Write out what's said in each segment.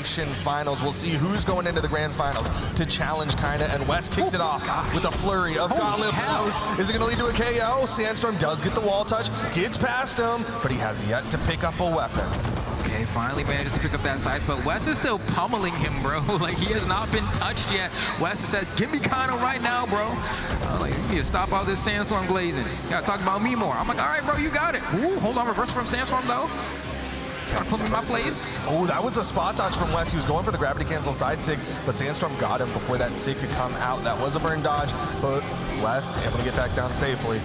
Elimination Finals. We'll see who's going into the Grand Finals to challenge kinda, and Wess kicks it off with a flurry of Gauntlet blows. Is it gonna lead to a KO? Sandstorm does get the wall touch, gets past him, but he has yet to pick up a weapon. Okay, finally manages to pick up that side, but Wess is still pummeling him, bro. Like, he has not been touched yet. Wess said, give me kinda right now, bro. Like, you need to stop all this Sandstorm glazing. You gotta talk about me more. I'm like, all right, bro, you got it. Ooh, hold on, reverse from Sandstorm, though. Gotta put me in my place. Oh, that was a spot dodge from Wess. He was going for the gravity cancel side sig, but Sandstorm got him before that sig could come out. That was a burn dodge, but Wess able to get back down safely.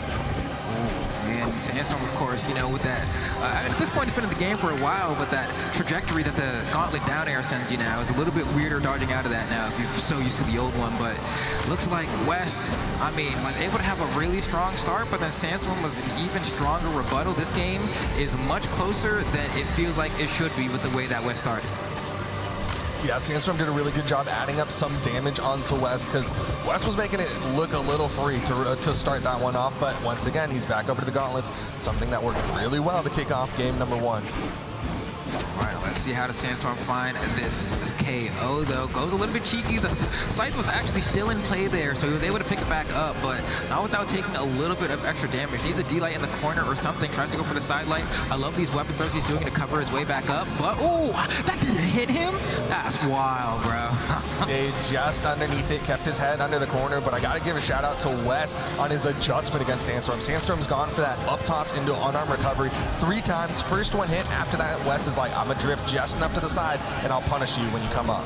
And Sandstorm, of course, you know, with that, at this point, it's been in the game for a while, but that trajectory that the Gauntlet down air sends you now is a little bit weirder dodging out of that now if you're so used to the old one. But looks like Wess, I mean, was able to have a really strong start, but then Sandstorm was an even stronger rebuttal. This game is much closer than it feels like it should be with the way that Wess started. Yeah, Sandstorm did a really good job adding up some damage onto Wess, because Wess was making it look a little free to start that one off, but once again, he's back over to the Gauntlets, something that worked really well to kick off game number 1. All right, let's see how does Sandstorm find this KO, though. Goes a little bit cheeky. The Scythe was actually still in play there, so he was able to pick it back up, but not without taking a little bit of extra damage. Needs a D-light in the corner or something. Tries to go for the side light. I love these weapon throws he's doing to cover his way back up, but oh, that didn't hit him? That's wild, bro. Stayed just underneath it, kept his head under the corner, but I gotta give a shout out to Wess on his adjustment against Sandstorm. Sandstorm's gone for that up toss into unarmed recovery 3 times. First one hit, after that, Wess is like, I'm gonna drift just enough to the side, and I'll punish you when you come up.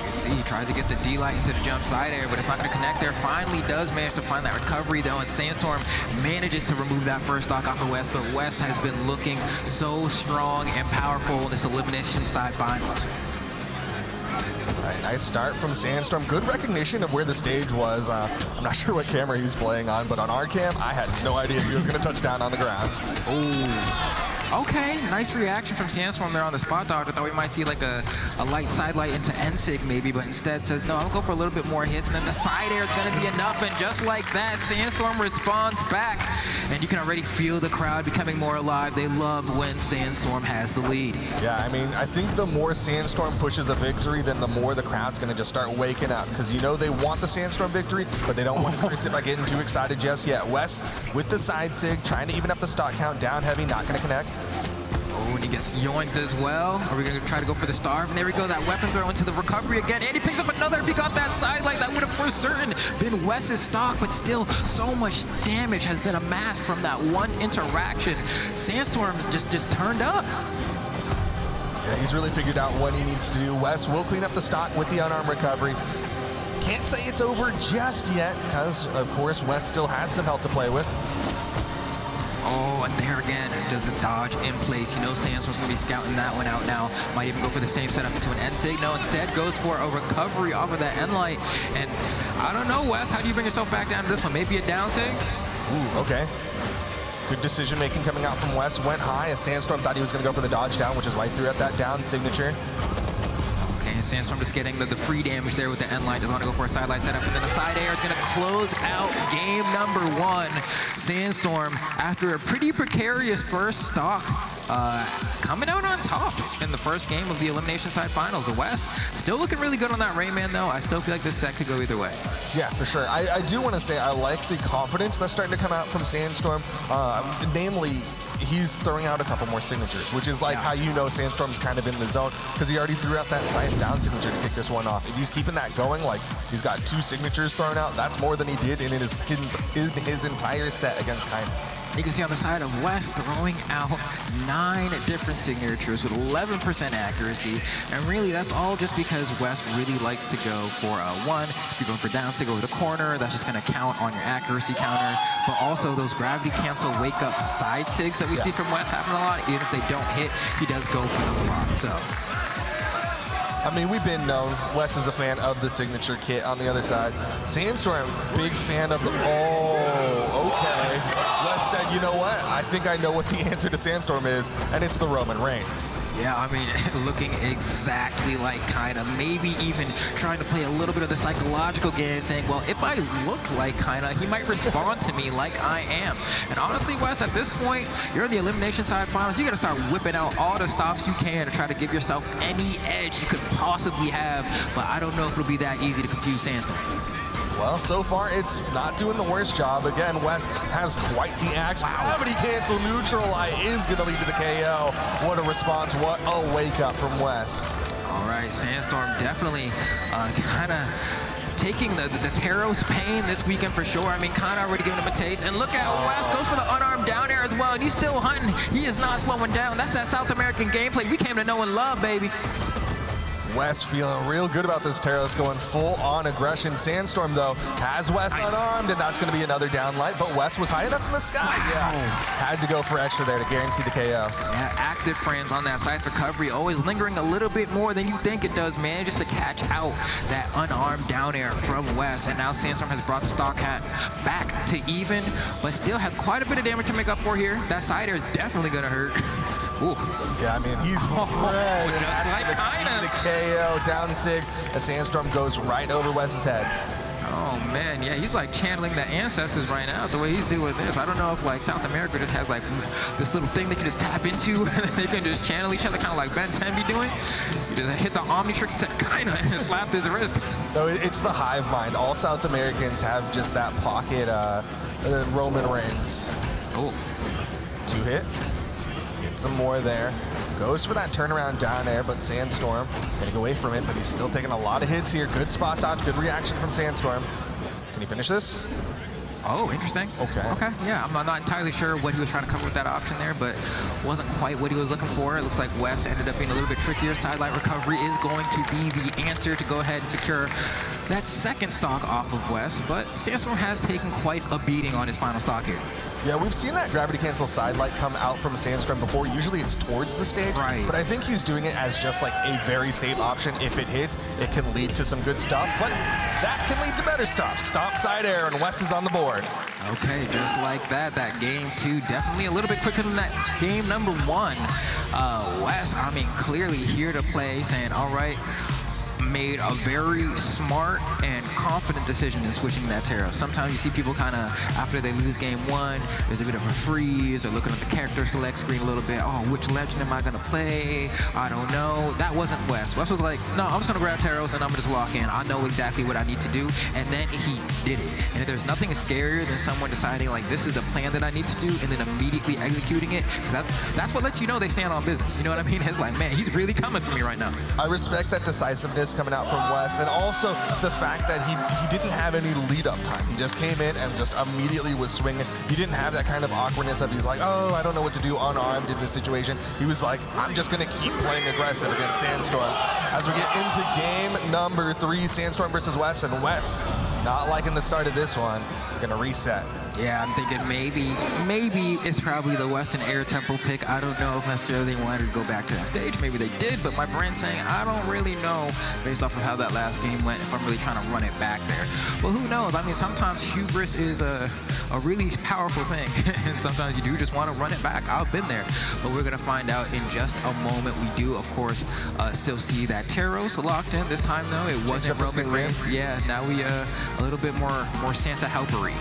You see, he tries to get the D-light into the jump side air, but it's not going to connect there. Finally does manage to find that recovery, though, and Sandstorm manages to remove that first stock off of Wess, but Wess has been looking so strong and powerful in this Elimination side finals. All right, nice start from Sandstorm. Good recognition of where the stage was. I'm not sure what camera he was playing on, but on our cam, I had no idea if he was going to touch down on the ground. Oh. Okay, nice reaction from Sandstorm there on the spot dodge. I thought we might see like a light side light into NSIG maybe, but instead says, no, I'm gonna go for a little bit more hits, and then the side air is gonna be enough, and just like that, Sandstorm responds back. And you can already feel the crowd becoming more alive. They love when Sandstorm has the lead. Yeah, I mean, I think the more Sandstorm pushes a victory, then the more the crowd's gonna just start waking up, because you know they want the Sandstorm victory, but they don't want to curse it by getting too excited just yet. Wess with the side sig, trying to even up the stock count, down heavy, not gonna connect. Oh, and he gets yoinked as well. Are we going to try to go for the starve? And there we go, that weapon throw into the recovery again. And he picks up another. If he got that side light, that would have for certain been Wess's stock, but still so much damage has been amassed from that one interaction. Sandstorm just turned up. Yeah, he's really figured out what he needs to do. Wess will clean up the stock with the unarmed recovery. Can't say it's over just yet, because, of course, Wess still has some health to play with. Oh, and there again, does the dodge in place. You know Sandstorm's going to be scouting that one out now. Might even go for the same setup to an N-Sig. No, instead goes for a recovery off of that N-Light. And I don't know, Wess, how do you bring yourself back down to this one? Maybe a down Sig? Ooh, okay. Good decision making coming out from Wess. Went high as Sandstorm thought he was going to go for the dodge down, which is right through at that down signature. And Sandstorm just getting the free damage there with the N-Light. Doesn't want to go for a side light setup. And then the side air is going to close out game number 1. Sandstorm, after a pretty precarious first stock, coming out on top in the first game of the Elimination side finals. Wess still looking really good on that Rayman, though. I still feel like this set could go either way. Yeah, for sure. I do want to say I like the confidence that's starting to come out from Sandstorm. Namely, he's throwing out a couple more signatures, which is like how you know Sandstorm's kind of in the zone, because he already threw out that side down signature to kick this one off. If he's keeping that going, like he's got 2 signatures thrown out, that's more than he did in his entire set against Kinda. You can see on the side of Wess throwing out 9 different signatures with 11% accuracy. And really, that's all just because Wess really likes to go for a 1. If you're going for down sig over the corner, that's just going to count on your accuracy counter. But also those gravity cancel wake up side sigs that we see from Wess happen a lot. Even if they don't hit, he does go for them a lot. So. I mean, we've been known. Wess is a fan of the signature kit on the other side. Sandstorm, big fan of the... Oh, okay. Wess said you know what? I think I know what the answer to Sandstorm is, and it's the Roman Reigns. Yeah, I mean, looking exactly like Kaina, maybe even trying to play a little bit of the psychological game, saying, well, if I look like Kaina, he might respond to me like I am. And honestly, Wes, at this point, you're in the elimination side finals. You got to start whipping out all the stops you can to try to give yourself any edge you could possibly have. But I don't know if it'll be that easy to confuse Sandstorm. Well, so far, it's not doing the worst job. Again, Wess has quite the axe. Gravity cancel neutral is going to lead to the KO. What a response. What a wake-up from Wess. All right, Sandstorm definitely kind of taking the Taros pain this weekend for sure. I mean, kind of already giving him a taste. And look out, Wess goes for the unarmed down air as well, and he's still hunting. He is not slowing down. That's that South American gameplay we came to know and love, baby. Wess feeling real good about this Taros, going full on aggression. Sandstorm, though, has Wess unarmed, and that's going to be another down light, but Wess was high enough in the sky. Yeah, had to go for extra there to guarantee the KO. Yeah, active frames on that side recovery, always lingering a little bit more than you think it does, man, just to catch out that unarmed down air from Wess. And now Sandstorm has brought the stock hat back to even, but still has quite a bit of damage to make up for here. That side air is definitely going to hurt. Ooh. Yeah, I mean, he's red. Just like Kaina. The KO down sig. A Sandstorm goes right over Wess's head. Oh man, yeah, he's like channeling the ancestors right now, the way he's doing this. I don't know if like South America just has like this little thing they can just tap into and they can just channel each other, kind of like Ben 10 be doing. You just hit the Omnitrix set Kaina and slap his wrist. No, it's the hive mind. All South Americans have just that pocket Roman Reigns. Oh. 2-hit. Get some more there. Goes for that turnaround down air, but Sandstorm getting away from it, but he's still taking a lot of hits here. Good spot dodge, good reaction from Sandstorm. Can he finish this? Oh, interesting. Okay. Okay, yeah, I'm not entirely sure what he was trying to cover with that option there, but wasn't quite what he was looking for. It looks like Wess ended up being a little bit trickier. Sidelight recovery is going to be the answer to go ahead and secure that second stock off of Wess, but Sandstorm has taken quite a beating on his final stock here. Yeah, we've seen that gravity cancel sidelight come out from Sandstorm before. Usually it's towards the stage, right? But I think he's doing it as just like a very safe option. If it hits, it can lead to some good stuff, but that can lead to better stuff. Stop side air, and Wess is on the board. Okay, just like that, that game two definitely a little bit quicker than that game number one. Wess, I mean, clearly here to play, saying, all right, made a very smart and confident decision in switching that Taros. Sometimes you see people kind of, after they lose game one, there's a bit of a freeze, or looking at the character select screen a little bit, oh, which legend am I going to play? I don't know. That wasn't Wess. Wess was like, no, I'm just going to grab Taros and I'm going to just lock in. I know exactly what I need to do, and then he did it. And if there's nothing scarier than someone deciding, like, this is the plan that I need to do, and then immediately executing it, that's what lets you know they stand on business. You know what I mean? It's like, man, he's really coming for me right now. I respect that decisiveness coming out from Wess, and also the fact that he didn't have any lead-up time. He just came in and just immediately was swinging. He didn't have that kind of awkwardness of he's like, oh, I don't know what to do unarmed in this situation. He was like, I'm just going to keep playing aggressive against Sandstorm. As we get into game number 3, Sandstorm versus Wess, and Wess, not liking the start of this one, going to reset. Yeah, I'm thinking maybe it's probably the Western Air Temple pick. I don't know if necessarily they wanted to go back to that stage. Maybe they did, but my brain's saying I don't really know based off of how that last game went if I'm really trying to run it back there. But who knows? I mean, sometimes hubris is a really powerful thing, and sometimes you do just want to run it back. I've been there, but we're going to find out in just a moment. We do, of course, still see that Taros locked in. This time, though, it wasn't Roman Reigns. Yeah, now we a little bit more Santa helpery.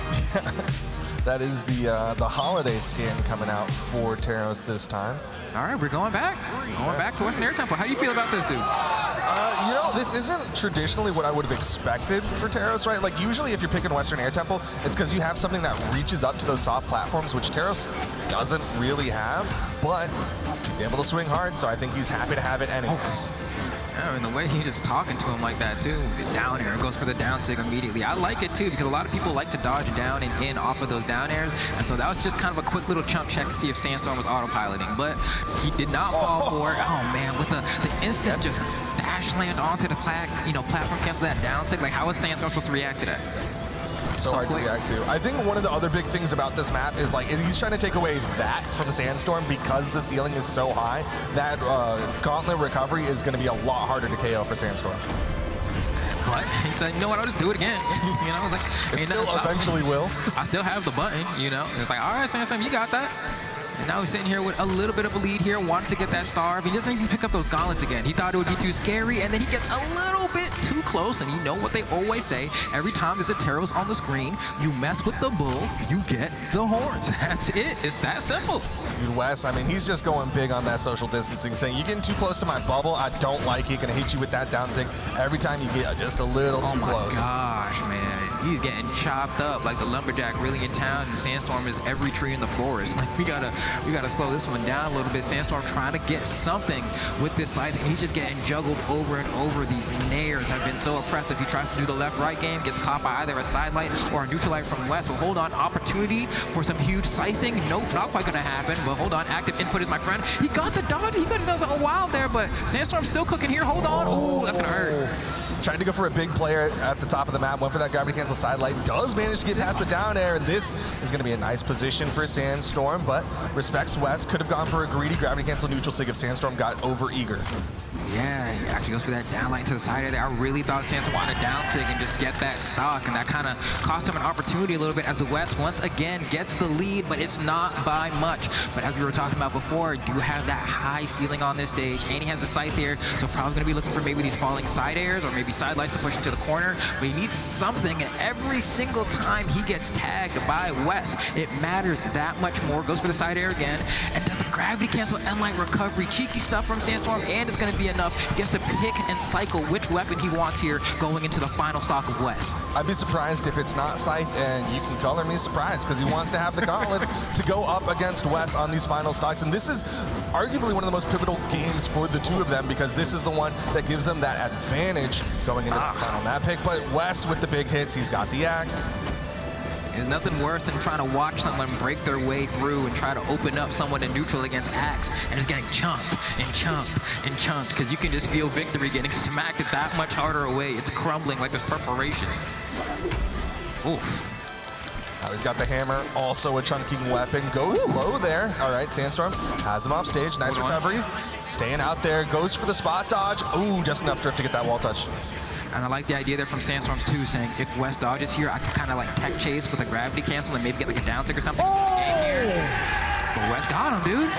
That is the holiday skin coming out for Taros this time. All right, we're going back. Going back to Western Air Temple. How do you feel about this, dude? You know, this isn't traditionally what I would have expected for Taros, right? Like, usually if you're picking Western Air Temple, it's because you have something that reaches up to those soft platforms, which Taros doesn't really have, but he's able to swing hard, so I think he's happy to have it anyways. Yeah, and the way he's just talking to him like that, too. The down air goes for the down sig immediately. I like it, too, because a lot of people like to dodge down and in off of those down airs. And so that was just kind of a quick little chump check to see if Sandstorm was autopiloting. But he did not fall for it. Oh, man, with the instant just dash land onto the platform cancel that down sig. Like, how is Sandstorm supposed to react to that? So hard to react to. I think one of the other big things about this map is like he's trying to take away that from Sandstorm because the ceiling is so high. That gauntlet recovery is going to be a lot harder to KO for Sandstorm. But he said, you know what, I'll just do it again. You know, like, it still eventually will. I still have the button, you know. It's like, all right, Sandstorm, you got that. And now he's sitting here with a little bit of a lead here, wanted to get that starve. He doesn't even pick up those gauntlets again. He thought it would be too scary, and then he gets a little bit too close. And you know what they always say, every time there's a Teros on the screen, you mess with the bull, you get the horns. That's it. It's that simple. Dude, Wess, I mean, he's just going big on that social distancing, saying, you're getting too close to my bubble. I don't like it. Gonna hit you with that down sig every time you get just a little too close. Oh my gosh, man. He's getting chopped up like the lumberjack really in town, and Sandstorm is every tree in the forest. Like, we gotta slow this one down a little bit. Sandstorm trying to get something with this side, and he's just getting juggled over and over. These nairs have been so oppressive. He tries to do the left-right game, gets caught by either a side light or a neutral light from Wess. Well, hold on, opportunity for some huge scything. Nope, not quite gonna happen, but hold on, active input is my friend. He got the dodge, he could have done something wild there, but Sandstorm's still cooking here. Hold on, ooh, that's gonna hurt. Trying to go for a big player at the top of the map, went for that gravity cancel side light, does manage to get past the down air, and this is gonna be a nice position for Sandstorm, but respects Wess. Could have gone for a greedy gravity cancel neutral sig if Sandstorm got over eager. Yeah, he actually goes for that down light to the side of there. I really thought Sandstorm wanted to down sig and just get that stock, and that kind of cost him an opportunity a little bit as Wess once again gets the lead, but it's not by much. But as we were talking about before, you have that high ceiling on this stage, and he has the sight there, so probably going to be looking for maybe these falling side airs or maybe side lights to push him to the corner, but he needs something, and every single time he gets tagged by Wess, it matters that much more. Goes for the side air again, and does the gravity cancel and light recovery. Cheeky stuff from Sandstorm, and it's going to be enough. He gets to pick and cycle which weapon he wants here going into the final stock of Wess. I'd be surprised if it's not Scythe, and you can color me surprised because he wants to have the gauntlets to go up against Wess on these final stocks. And this is arguably one of the most pivotal games for the two of them because this is the one that gives them that advantage going into the final map pick. But Wess with the big hits, he's got the axe. There's nothing worse than trying to watch someone break their way through and try to open up someone in neutral against Axe and just getting chunked and chunked and chunked because you can just feel victory getting smacked that much harder away. It's crumbling like there's perforations. Oof. Now he's got the hammer, also a chunking weapon. Goes low there. All right, Sandstorm has him off stage. Nice recovery. Staying out there, goes for the spot dodge. Ooh, just enough drift to get that wall touch. And I like the idea there from Sandstorms too, saying if Wess dodges here, I can kind of like tech chase with a gravity cancel and maybe get like a down tick or something. But Wess got him, dude.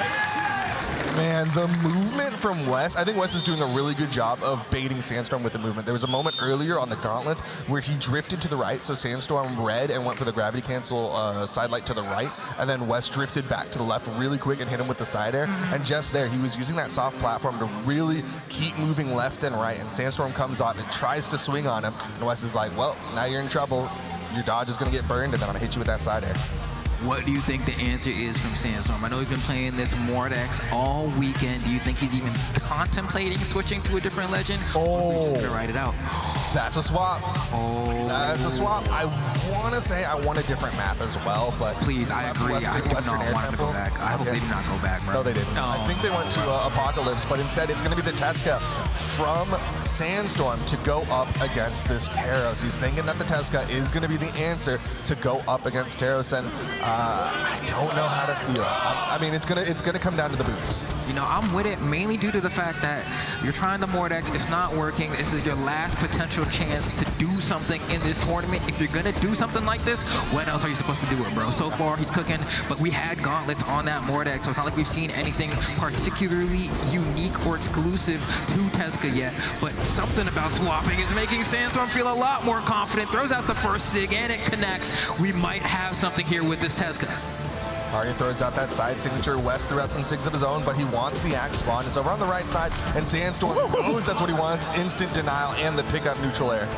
Man, the movement from Wess, I think Wess is doing a really good job of baiting Sandstorm with the movement. There was a moment earlier on the gauntlets where he drifted to the right, so Sandstorm read and went for the gravity cancel side light to the right, and then Wess drifted back to the left really quick and hit him with the side air. And just there, he was using that soft platform to really keep moving left and right, and Sandstorm comes up and tries to swing on him, and Wess is like, well, now you're in trouble. Your dodge is going to get burned, and then I'm going to hit you with that side air. What do you think the answer is from Sandstorm? I know he's been playing this Mordex all weekend. Do you think he's even contemplating switching to a different legend? Or he's just gonna ride it out? That's a swap. That's a swap. I want to say I want a different map as well, but please, I agree. I do not want him to go back. I hope they do not go back, bro. No, they didn't. I think they went to Apocalypse, but instead it's going to be the Tesca from Sandstorm to go up against this Teros. He's thinking that the Tesca is going to be the answer to go up against Teros, and I don't know how to feel. I mean, it's gonna come down to the boots. You know, I'm with it mainly due to the fact that you're trying the Mordex, it's not working. This is your last potential chance to do something in this tournament. If you're gonna do something like this, when else are you supposed to do it, bro? So far, he's cooking, but we had gauntlets on that Mordex, so it's not like we've seen anything particularly unique or exclusive to Tesca yet, but something about swapping is making Sandstorm feel a lot more confident. Throws out the first sig, and it connects. We might have something here with this Tesca. Already throws out that side signature. Wess threw out some sigs of his own, but he wants the axe spawn. It's over on the right side, and Sandstorm knows that's what he wants. Instant denial and the pickup neutral air.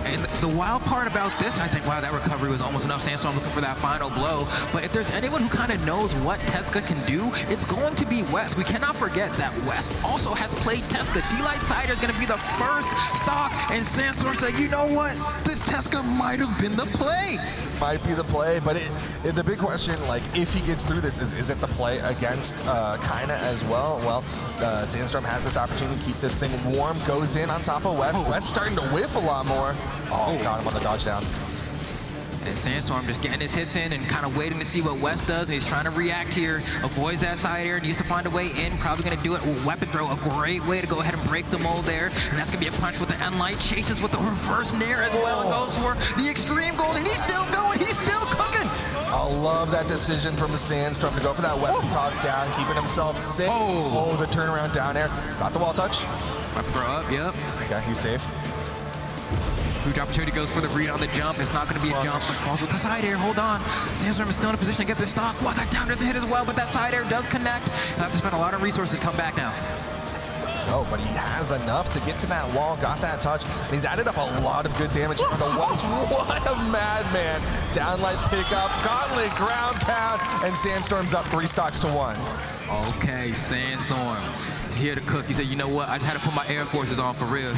And the wild part about this, I think, wow, that recovery was almost enough. Sandstorm looking for that final blow. But if there's anyone who kind of knows what Tesca can do, it's going to be Wess. We cannot forget that Wess also has played Tesca. D-Light Cider is going to be the first stock, and Sandstorm's like, you know what? This Tesca might have been the play. This might be the play, but the big question, like, if he gets through this, is it the play against Kaina as well? Well, Sandstorm has this opportunity to keep this thing warm, goes in on top of Wess. Wess starting to whiff a lot more. Oh, got him on the dodge down. And Sandstorm just getting his hits in and kind of waiting to see what Wess does. And he's trying to react here, avoids that side air, needs to find a way in. Probably going to do it with weapon throw, a great way to go ahead and break the mold there. And that's going to be a punch with the end light, chases with the reverse nair as well, and goes for the extreme gold. And he's still going, he's still cooking. I love that decision from the Sandstorm to go for that weapon toss down, keeping himself safe. Oh, the turnaround down air. Got the wall touch. Weapon throw up, yep. Okay, he's safe. Huge opportunity, goes for the read on the jump. It's not going to be a jump, but falls with the side air. Hold on. Sandstorm is still in a position to get this stock. Wow, that down doesn't hit as well, but that side air does connect. He'll have to spend a lot of resources to come back now. No, but he has enough to get to that wall, got that touch, and he's added up a lot of good damage on the Wess. What a madman. Downlight pickup, gauntlet, ground pound, and Sandstorm's up 3 stocks to 1. Okay, Sandstorm. He's here to cook. He said, you know what? I just had to put my Air Forces on for real.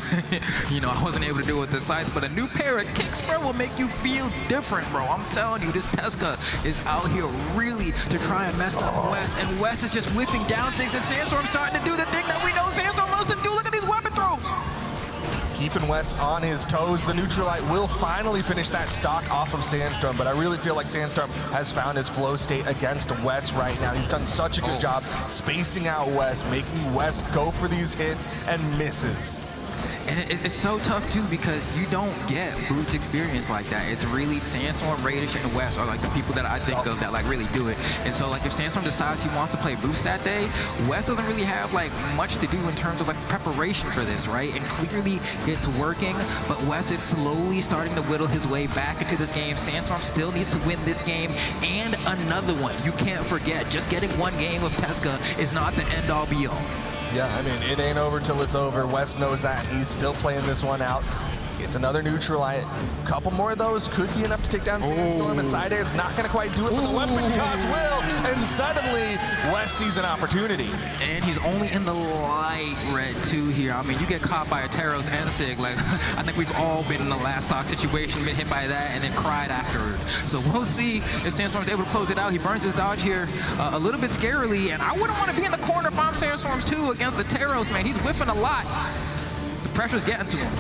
You know, I wasn't able to do it with the sights, but a new pair of kicks, bro, will make you feel different, bro. I'm telling you, this Tesca is out here really to try and mess up Wess, and Wess is just whiffing down six, and Sandstorm's starting to do the thing that we know Sandstorm knows to do. Look at these weapon throws. Keeping Wess on his toes. The Neutralite will finally finish that stock off of Sandstorm, but I really feel like Sandstorm has found his flow state against Wess right now. He's done such a good job spacing out Wess, making Wess go for these hits and misses. And it's so tough, too, because you don't get Boots experience like that. It's really Sandstorm, Radish, and Wess are like the people that I think of that like really do it. And so like if Sandstorm decides he wants to play Boost that day, Wess doesn't really have like much to do in terms of like preparation for this, right? And clearly it's working, but Wess is slowly starting to whittle his way back into this game. Sandstorm still needs to win this game and another one. You can't forget, just getting one game of Tesca is not the end-all be-all. Yeah, I mean, it ain't over till it's over. Wess knows that. He's still playing this one out. It's another Neutralite. A couple more of those could be enough to take down Sandstorm. A side air is not going to quite do it, but the weapon toss will. And suddenly, Wess sees an opportunity. And he's only in the light red, too, here. I mean, you get caught by a Taros and Sig. Like, I think we've all been in the last stock situation, been hit by that, and then cried afterward. So we'll see if Sandstorm's able to close it out. He burns his dodge here a little bit scarily, and I wouldn't want to be in the corner if I'm Sandstorm's, too, against the Taros, man. He's whiffing a lot. The pressure's getting to him.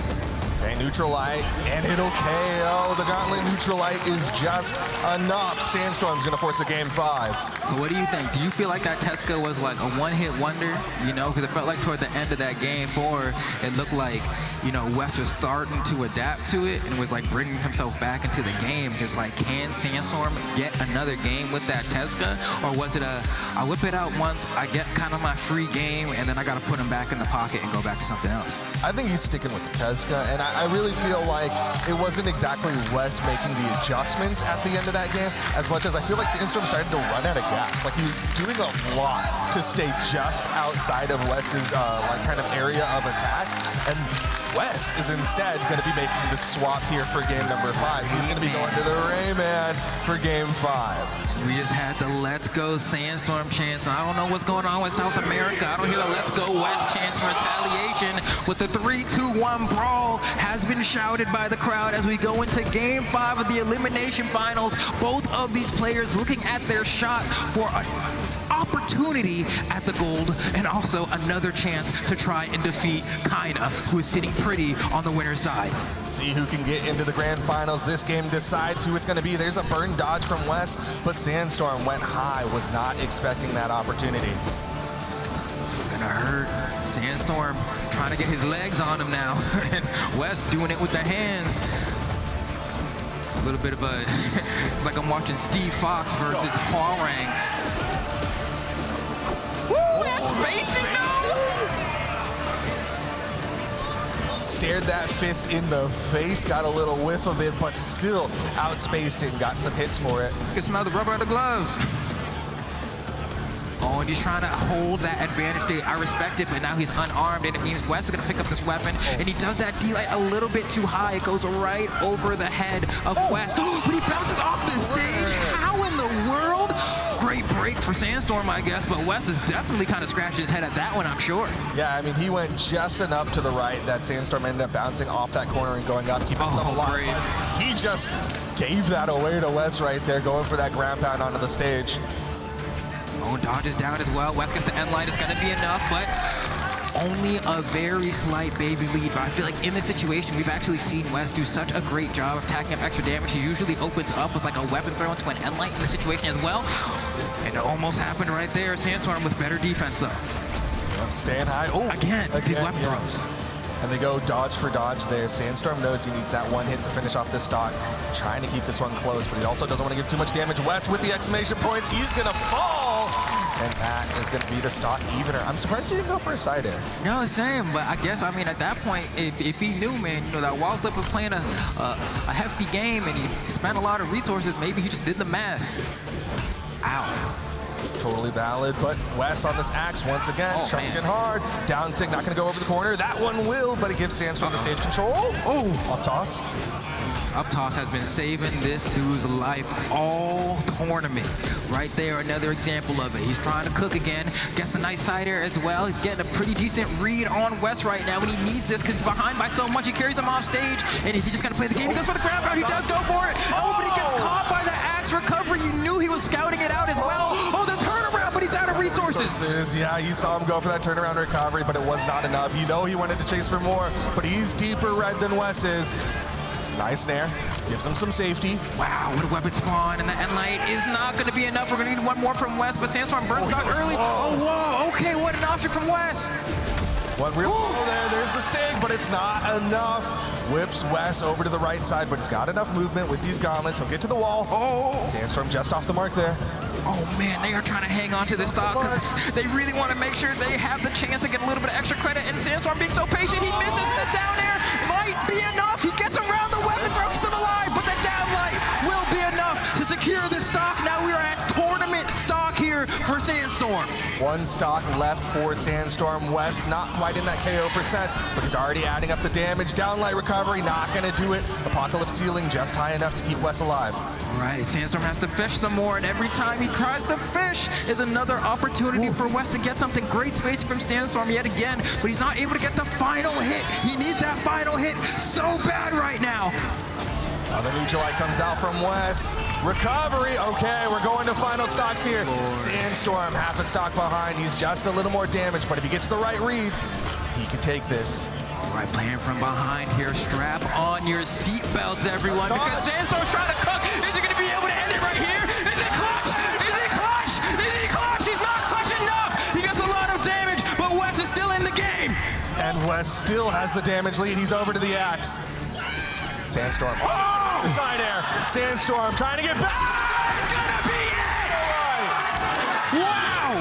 Okay, Neutralite, and it'll KO. The Gauntlet Neutralite is just enough. Sandstorm's gonna force a game 5. So what do you think? Do you feel like that Tesca was like a one-hit wonder? You know, because it felt like toward the end of that game 4, it looked like, you know, Wess was starting to adapt to it and was like bringing himself back into the game. It's like, can Sandstorm get another game with that Tesca? Or was it I whip it out once, I get kind of my free game, and then I gotta put him back in the pocket and go back to something else? I think he's sticking with the Tesca, and I really feel like it wasn't exactly Wess making the adjustments at the end of that game, as much as I feel like Sandstorm started to run out of gas. Like, he was doing a lot to stay just outside of Wess's like kind of area of attack, and Wess is instead going to be making the swap here for game number 5. He's going to be going to the Rayman for game 5. We just had the Let's Go Sandstorm chance. I don't know what's going on with South America. I don't hear the Let's Go Wess chance in retaliation. With the 3-2-1 brawl has been shouted by the crowd as we go into game 5 of the Elimination Finals. Both of these players looking at their shot for an opportunity at the gold and also another chance to try and defeat Kaina, who is sitting pretty on the winner's side. See who can get into the grand finals. This game decides who it's going to be. There's a burn dodge from Wess, but Sandstorm went high, was not expecting that opportunity. It's going to hurt. Sandstorm trying to get his legs on him now, and Wess doing it with the hands. A little bit of a, it's like I'm watching Steve Fox versus Hwarang. Woo, that's spacing though! Stared that fist in the face, got a little whiff of it, but still outspaced it and got some hits for it. You can smell the rubber of the gloves. Oh, and he's trying to hold that advantage state. I respect it, but now he's unarmed, and it means Wess is going to pick up this weapon, and he does that D-Light a little bit too high. It goes right over the head of Wess, but he bounces off the stage. How in the world? Great break for Sandstorm, I guess, but Wess is definitely kind of scratching his head at that one, I'm sure. Yeah, I mean, he went just enough to the right that Sandstorm ended up bouncing off that corner and going up, keeping himself alive. He just gave that away to Wess right there, going for that ground pound onto the stage. Oh, dodge is down as well. Wess gets the end light. It's going to be enough, but only a very slight baby lead, but I feel like in this situation, we've actually seen Wess do such a great job of tacking up extra damage. He usually opens up with like a weapon throw into an end light in this situation as well. And it almost happened right there. Sandstorm with better defense though. I'm staying high. Oh, again, these weapon throws. And they go dodge for dodge there. Sandstorm knows he needs that one hit to finish off this stock. Trying to keep this one close, but he also doesn't want to give too much damage. Wess with the exclamation points. He's going to fall. And that is going to be the stock evener. I'm surprised he didn't go for a side air. No, same. But I guess, I mean, at that point, if he knew, man, you know, that wall slip was playing a hefty game and he spent a lot of resources, maybe he just did the math. Ow. Totally valid, but Wess on this axe once again, chunking hard. Down sig, not gonna go over the corner. That one will, but it gives Sandstorm the stage control. Oh, up toss. Up toss has been saving this dude's life all tournament. Right there, another example of it. He's trying to cook again, gets a nice side air as well. He's getting a pretty decent read on Wess right now, and he needs this because he's behind by so much. He carries him off stage, and is he just gonna play the game? He goes for the grab out, he does go for it. Oh, but he gets caught by the axe recovery. You knew he was scouting it out as well. Oh, the turnaround, but he's out of resources. Yeah, you saw him go for that turnaround recovery, but it was not enough. You know he wanted to chase for more, but he's deeper red than Wess is. Nice snare, gives him some safety. Wow, what a weapon spawn, and the end light is not going to be enough. We're going to need one more from Wess, but Sandstorm burns stock early. Oh, whoa, okay, what an option from Wess. One real there's the sig, but it's not enough. Whips Wess over to the right side, but he's got enough movement with these gauntlets. He'll get to the wall. Oh, Sandstorm just off the mark there. Oh man, they are trying to hang on to this stock because they really want to make sure they have the chance to get a little bit of extra credit. And Sandstorm being so patient, he misses the down air. Might be enough. He gets around the weapon throw, he's still alive, but the down light will be enough to secure this stock. Now we are at tournament stock here for Sandstorm. One stock left for Sandstorm. Wess not quite in that KO percent, but he's already adding up the damage. Downlight recovery, not gonna do it. Apocalypse ceiling just high enough to keep Wess alive. Right, Sandstorm has to fish some more, and every time he tries to fish is another opportunity for Wess to get something. Great spacing from Sandstorm yet again, but he's not able to get the final hit. He needs that final hit so bad right now. Another neutral light comes out from Wess. Recovery, okay, we're going to final stocks here. Sandstorm, half a stock behind. He's just a little more damaged, but if he gets the right reads, he could take this. All right, playing from behind here. Strap on your seatbelts, everyone, because Sandstorm's trying to cook. Is he going to be able to end it right here? Is it clutch? Is it clutch? Is he clutch? He's not clutch enough. He gets a lot of damage, but Wess is still in the game. And Wess still has the damage lead. He's over to the axe. Sandstorm. Oh! The side air. Sandstorm trying to get back. It's gonna be it! Wow!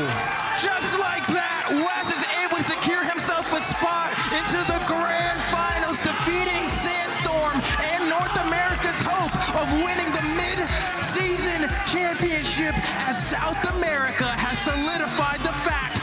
Just like that, Wess is able to secure himself a spot into the grand finals, defeating Sandstorm and North America's hope of winning the mid-season championship, as South America has solidified the fact